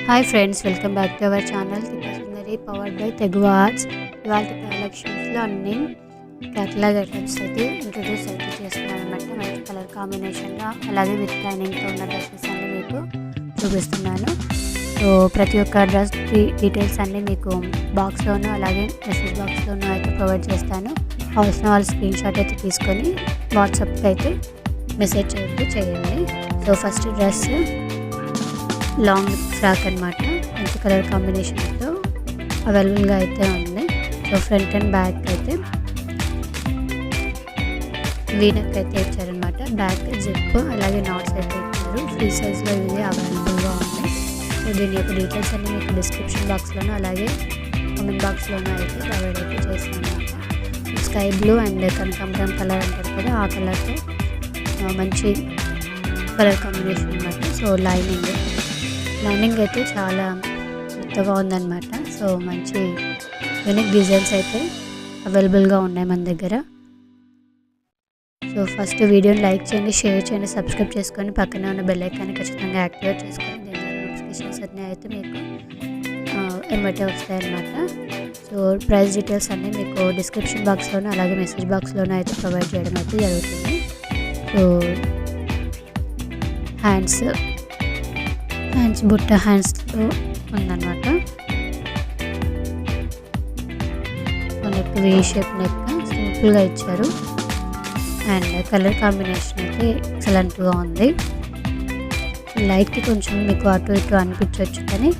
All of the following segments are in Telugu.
Hi friends, welcome back to our channel Tippasundari powered by Teguva arts. ఇవాళ కలెక్షన్స్లో అన్ని క్యాటలాగ్ ఐటమ్స్ అయితే ఇంట్రొడ్యూస్ అయితే చేస్తున్నాను అనమాట. మంచి కలర్ కాంబినేషన్గా అలాగే విత్ లైనింగ్తో ఉన్న డ్రెస్సెస్ అన్నీ మీకు చూపిస్తున్నాను. సో ప్రతి ఒక్క డ్రెస్ డీటెయిల్స్ అన్నీ మీకు బాక్స్లోనూ అలాగే మెసేజ్ బాక్స్లోనూ అయితే ప్రొవైడ్ చేస్తాను. కావాల్సిన వాళ్ళు స్క్రీన్ షాట్ అయితే తీసుకొని వాట్సాప్కి అయితే మెసేజ్ అయితే చేయండి. So first dress long frock అనమాట. మంచి కలర్ కాంబినేషన్తో అవైలబుల్గా అయితే ఉంది. సో ఫ్రంట్ అండ్ బ్యాక్ అయితే వీనెక్ అయితే ఇచ్చారనమాట. బ్యాక్ జిప్ అలాగే నాట్స్ అయితే ఇచ్చారు. ఫ్రీ సైజ్లో ఇవి అవైలబుల్గా ఉన్నాయి. సో దీని యొక్క డీటెయిల్స్ అన్నీ మీకు డిస్క్రిప్షన్ బాక్స్లోనూ అలాగే కామెంట్ బాక్స్లోనూ అయితే ప్రొవైడ్ అయితే చేస్తాను అనమాట. స్కై బ్లూ అండ్ కనకాంబరం కలర్ అంటారు కదా, ఆ కలర్తో మంచి కలర్ కాంబినేషన్ అనమాట. సో లైనింగ్ అయితే చాలా కొత్తగా ఉందన్నమాట. సో మంచి యూనిక్ డిజైన్స్ అయితే అవైలబుల్గా ఉన్నాయి మన దగ్గర. సో ఫస్ట్ వీడియోని లైక్ చేయండి, షేర్ చేయండి, సబ్స్క్రైబ్ చేసుకొని పక్కనే ఉన్న బెల్ ఐకాన్ని ఖచ్చితంగా యాక్టివేట్ చేసుకొని దీని ద్వారా నోటిఫికేషన్స్ అన్నీ అయితే మీకు ఎమ్మటే వస్తాయన్నమాట. సో ప్రైస్ డీటెయిల్స్ అన్నీ మీకు డిస్క్రిప్షన్ బాక్స్లోనూ అలాగే మెసేజ్ బాక్స్లోనూ అయితే ప్రొవైడ్ చేయడం అయితే జరుగుతుంది. సో హ్యాండ్స్ బుట్ట హ్యాండ్స్లో ఉందన్నమాట. నెక్ వీ షేప్ నెక్ సింపుల్గా ఇచ్చారు అండ్ కలర్ కాంబినేషన్ అయితే ఎక్సలెంట్గా ఉంది. లైట్కి కొంచెం మీకు అటు ఇటు అనిపించవచ్చు, కానీ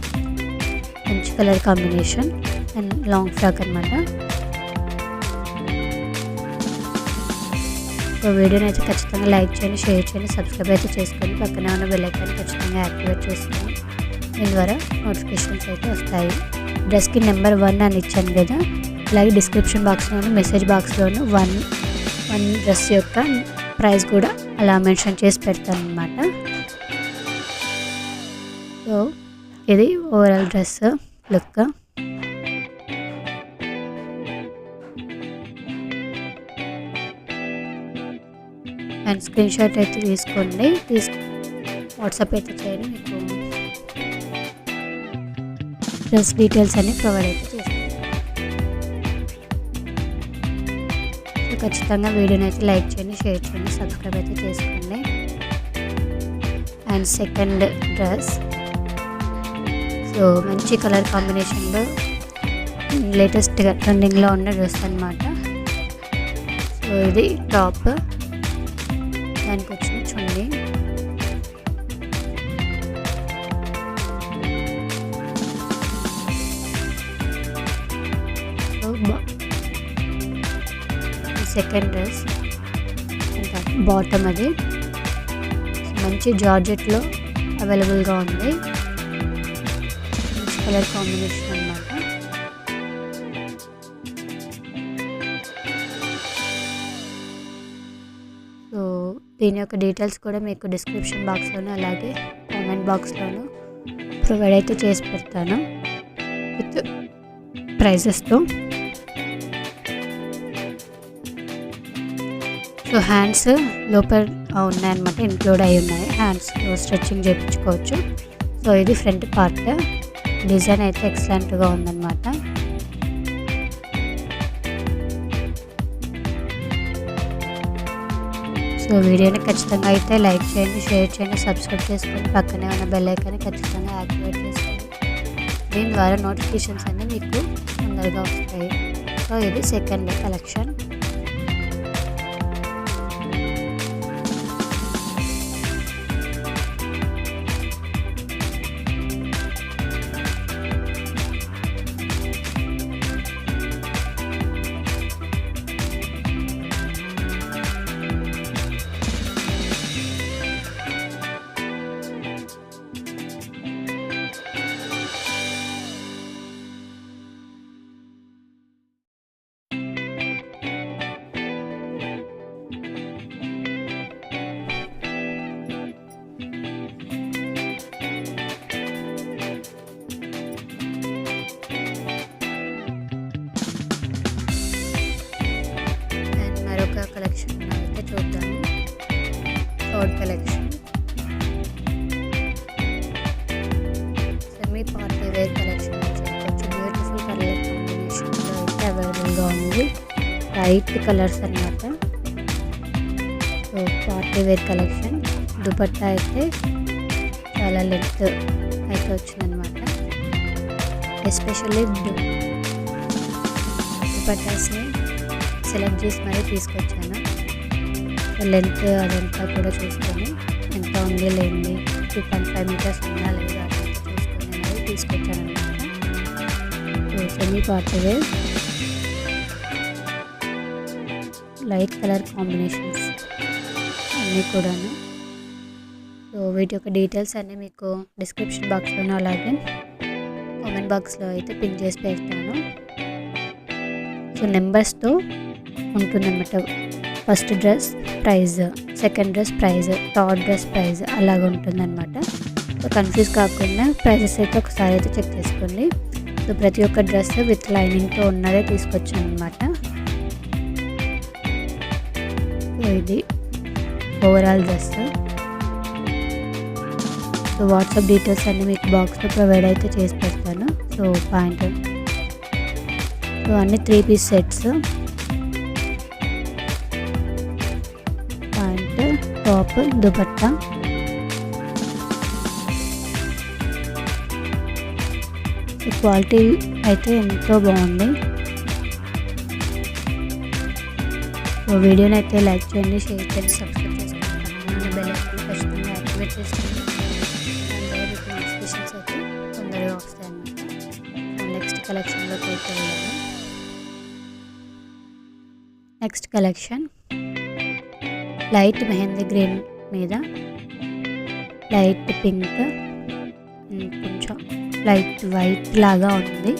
మంచి colour combination and long frock అనమాట. సో వీడియోని అయితే ఖచ్చితంగా లైక్ చేయండి, షేర్ చేయండి, సబ్స్క్రైబ్ అయితే చేసుకొని పక్కనే ఉన్న బెల్ ఐకాన్ ఖచ్చితంగా యాక్టివేట్ చేసుకొని దీని ద్వారా నోటిఫికేషన్స్ అయితే వస్తాయి. డ్రెస్కి నెంబర్ 1 అని ఇచ్చాను కదా, అలాగే డిస్క్రిప్షన్ బాక్స్లోను మెసేజ్ బాక్స్లోను వన్ డ్రెస్ యొక్క ప్రైస్ కూడా అలా మెన్షన్ చేసి పెడతాను అనమాట. సో ఇది overall dress look. And screen shot అయితే తీసుకోండి, వాట్సాప్ అయితే చేయండి. మీకు డ్రెస్ డీటెయిల్స్ అన్నీ ప్రొవైడ్ అయితే చేస్తాను. సో ఖచ్చితంగా వీడియోని అయితే లైక్ చేయండి, షేర్ చేయండి, సబ్స్క్రైబ్ అయితే చేసుకోండి. అండ్ సెకండ్ డ్రెస్ సో మంచి కలర్ కాంబినేషన్లో లేటెస్ట్గా ట్రెండింగ్లో ఉన్న డ్రెస్ అనమాట. సో ఇది టాప్, దానికి వచ్చిన చున్నీ. సెకండ్ డ్రెస్ బాటమ్, అది మంచి జార్జెట్లో అవైలబుల్గా ఉంది. మంచి కలర్ కాంబినేషన్ అన్నమాట. సో దీని యొక్క డీటెయిల్స్ కూడా మీకు డిస్క్రిప్షన్ బాక్స్లోను అలాగే కామెంట్ బాక్స్లోను ప్రొవైడ్ అయితే చేసి పెడతాను విత్ ప్రైజెస్తో. సో హ్యాండ్స్ లోపల ఉన్నాయన్నమాట, ఇంక్లూడ్ అయి ఉన్నాయి. హ్యాండ్స్ స్ట్రెచ్చింగ్ చేయించుకోవచ్చు. సో ఇది ఫ్రంట్ పార్ట్, డిజైన్ అయితే ఎక్సలెంట్గా ఉందన్నమాట. సో వీడియోని ఖచ్చితంగా అయితే లైక్ చేయండి, షేర్ చేయండి, సబ్స్క్రైబ్ చేసుకొని పక్కనే ఉన్న బెల్ ఐకాన్ని ఖచ్చితంగా యాక్టివేట్ చేసుకోండి. దీని ద్వారా నోటిఫికేషన్స్ అన్నీ మీకు తొందరగా వస్తాయి. సో ఇది సెకండ్ కలెక్షన్. వచ్చేసి లైట్ కలర్స్ అన్నమాట. So party wear collection. Dupatta అయితే చాలా లెంత్ అయితే వచ్చిందనమాట. ఎస్పెషల్లీ దుపట్టాస్ని సెలెక్ట్ చేసి మరీ తీసుకొచ్చాను. లెంత్ అదంతా కూడా చూసుకొని ఎంత ఉంది లేనిది 2.5 మీటర్స్ ఉందా లేదా చూసుకొని మరీ తీసుకొచ్చాను అనమాట. Semi party wear light colour combinations అన్నీ కూడాను. సో వీటి యొక్క డీటెయిల్స్ అన్నీ మీకు డిస్క్రిప్షన్ బాక్స్లోనూ అలాగే కామెంట్ బాక్స్లో అయితే పిన్ చేసి పెడతాను. సో నెంబర్స్తో ఉంటుందన్నమాట. First dress price, second dress price, third dress price అలాగ ఉంటుందన్నమాట. సో కన్ఫ్యూజ్ కాకుండా ప్రైజెస్ అయితే ఒకసారి అయితే చెక్ చేసుకోండి. సో ప్రతి ఒక్క డ్రెస్ విత్ లైనింగ్తో ఉన్నదే తీసుకొచ్చాను అనమాట. సో ఇది overall dress. So WhatsApp details అన్నీ మీకు బాక్స్లో ప్రొవైడ్ అయితే చేసి పెడతాను. సో ప్యాంట్, సో అన్నీ 3 piece sets. Pant, top, dupatta. So quality అయితే ఎంతో బాగుంది. సో వీడియోని అయితే లైక్ చేయండి, షేర్ చేయండి, సబ్స్క్రైబ్ చేసుకోండి, బెల్ ఐకాన్ ఖచ్చితంగా యాక్టివేట్ చేసుకోండి. నోటిఫికేషన్స్ అయితే తొందరగా వస్తాయి అన్నమాట. నెక్స్ట్ కలెక్షన్లోకి అయితే వెళ్ళాము. Next collection light mehndi green మీద లైట్ పింక్, కొంచెం లైట్ వైట్ లాగా ఉంది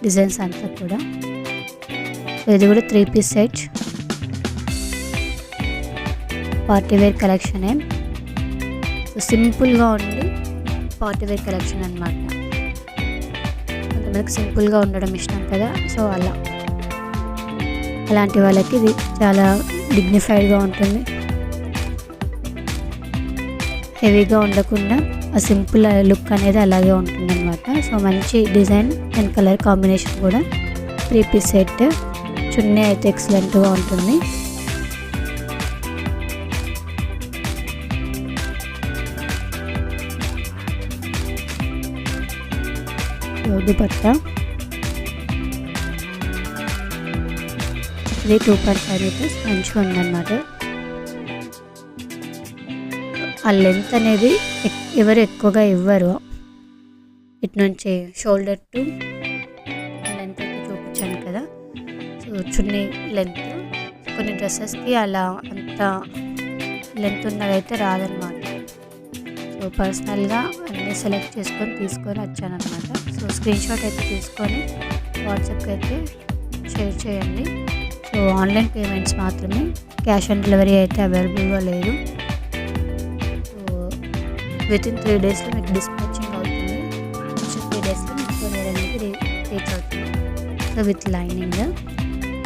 డిజైన్స్ అంతా కూడా. ఇది కూడా 3 పీస్ సెట్. పార్టీ వేర్ కలెక్షనే. సో సింపుల్గా ఉండి పార్టీ వేర్ కలెక్షన్ అనమాట. కొంతమందికి సింపుల్గా ఉండడం ఇష్టం కదా, సో అలాంటి వాళ్ళకి ఇది చాలా డిగ్నిఫైడ్గా ఉంటుంది. హెవీగా ఉండకుండా ఆ సింపుల్ లుక్ అనేది అలాగే ఉంటుంది అనమాట. సో మంచి డిజైన్ అండ్ కలర్ కాంబినేషన్ కూడా. 3 పీస్ సెట్. చున్నీ అయితే ఎక్సలెంట్గా ఉంటుంది. దుపట్టా ఇది 2.5 మీటర్స్ మంచిగా ఉందన్నమాట. ఆ లెంత్ అనేది ఎవరు ఎక్కువగా ఇవ్వరు. ఇటు నుంచి షోల్డర్ టు లెంత్ అయితే చూపించాను కదా. సో చున్నీ లెంత్ కొన్ని డ్రెస్సెస్కి అలా అంత లెంత్ ఉన్నదైతే రాదనమాట. సో పర్సనల్గా అన్నీ సెలెక్ట్ చేసుకొని తీసుకొని వచ్చానమాట. సో స్క్రీన్ షాట్ అయితే తీసుకొని వాట్సాప్కి అయితే షేర్ చేయండి. సో ఆన్లైన్ పేమెంట్స్ మాత్రమే, క్యాష్ ఆన్ డెలివరీ అయితే అవైలబుల్గా లేదు. సో వితిన్ 3 డేస్లో మీకు డిస్పాచింగ్ అవుతుంది. 3 డేస్లో మీకు కొరియర్ అనేది రీచ్ అవుతుంది. So with lining.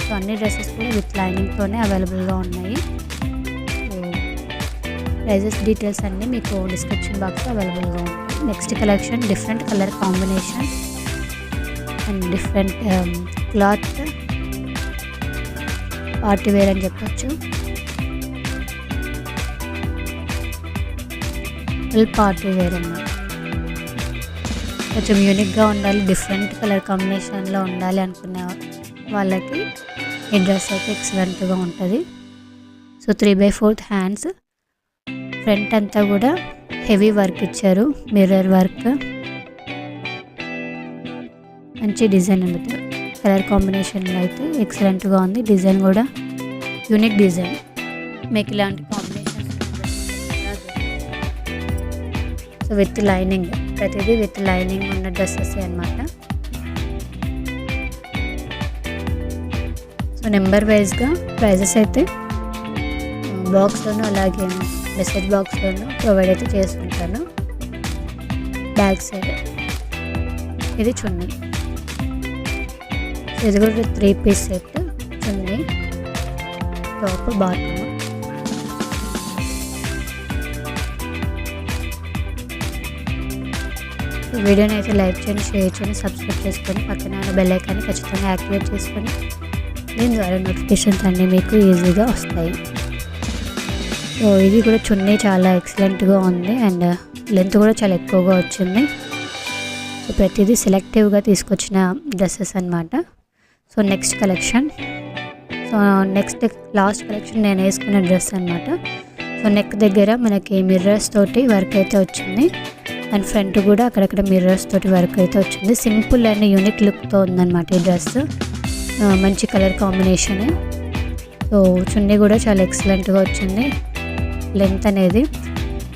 సో అన్ని డ్రెస్సెస్ కూడా విత్ లైనింగ్తోనే అవైలబుల్గా ఉన్నాయి. సో ప్రైజెస్ డీటెయిల్స్ అన్నీ మీకు డిస్క్రిప్షన్ బాక్స్లో అవైలబుల్గా ఉంటాయి. Next collection different colour combination and different cloth. Party wear అని చెప్పొచ్చు. ఫుల్ పార్టీ వేర్ అన్నమాట. కొంచెం యూనిక్గా ఉండాలి, డిఫరెంట్ కలర్ కాంబినేషన్లో ఉండాలి అనుకునే వాళ్ళకి ఈ డ్రెస్ అయితే ఎక్సలెంట్గా ఉంటుంది. So 3/4 hands. ఫ్రంట్ అంతా కూడా హెవీ వర్క్ ఇచ్చారు, మిర్రర్ వర్క్. మంచి డిజైన్ అన్నమాట. కలర్ కాంబినేషన్లో అయితే ఎక్సలెంట్గా ఉంది. డిజైన్ కూడా యూనిక్ డిజైన్. మీకు ఇలాంటి కాంబినేషన్స్ సో విత్ లైనింగ్, ప్రతిదీ విత్ లైనింగ్ ఉన్న డ్రెస్సెస్ అన్నమాట. సో నెంబర్ వైజ్గా ప్రైజెస్ అయితే బాక్స్లోనూ అలాగే మెసేజ్ బాక్స్లోనూ ప్రొవైడ్ అయితే చేస్తుంటాను. బ్యాక్ సైడ్ ఇది చున్నీ. ఇది కూడా 3 పీస్ సెట్. చున్నీ, టాప్, బాటమ్. వీడియోని అయితే లైక్ చేయండి, షేర్ చేయండి, సబ్స్క్రైబ్ చేసుకొని పక్కన బెల్ ఐకాన్ని ఖచ్చితంగా యాక్టివేట్ చేసుకొని దీని ద్వారా నోటిఫికేషన్స్ అన్నీ మీకు ఈజీగా వస్తాయి. సో ఇది కూడా చున్నీ చాలా ఎక్సలెంట్గా ఉంది అండ్ లెంత్ కూడా చాలా ఎక్కువగా వచ్చింది. సో ప్రతిదీ సెలెక్టివ్గా తీసుకొచ్చిన డ్రెస్సెస్ అన్నమాట. So next collection, so next last collection నేను వేసుకున్న డ్రెస్ అనమాట. సో నెక్ దగ్గర మనకి మిర్రర్స్ తోటి వర్క్ అయితే వచ్చింది అండ్ ఫ్రంట్ కూడా అక్కడక్కడ మిర్రర్స్ తోటి వర్క్ అయితే వచ్చింది. సింపుల్ అండ్ యూనిక్ లుక్తో ఉందన్నమాట ఈ డ్రెస్. మంచి కలర్ కాంబినేషన్. సో చున్నీ కూడా చాలా ఎక్సలెంట్గా వచ్చింది లెంత్ అనేది.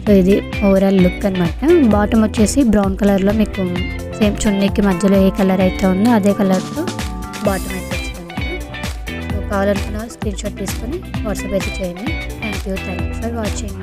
సో ఇది ఓవరాల్ లుక్ అనమాట. బాటమ్ వచ్చేసి బ్రౌన్ కలర్లో మీకు సేమ్ చున్నీకి మధ్యలో ఏ కలర్ అయితే ఉందో అదే కలర్తో బాటమ్ అయితే వచ్చిందన్నమాట. సో కావాలనుకున్న స్క్రీన్ షాట్ తీసుకొని వాట్సాప్ అయితే చేయండి. Thank you for watching.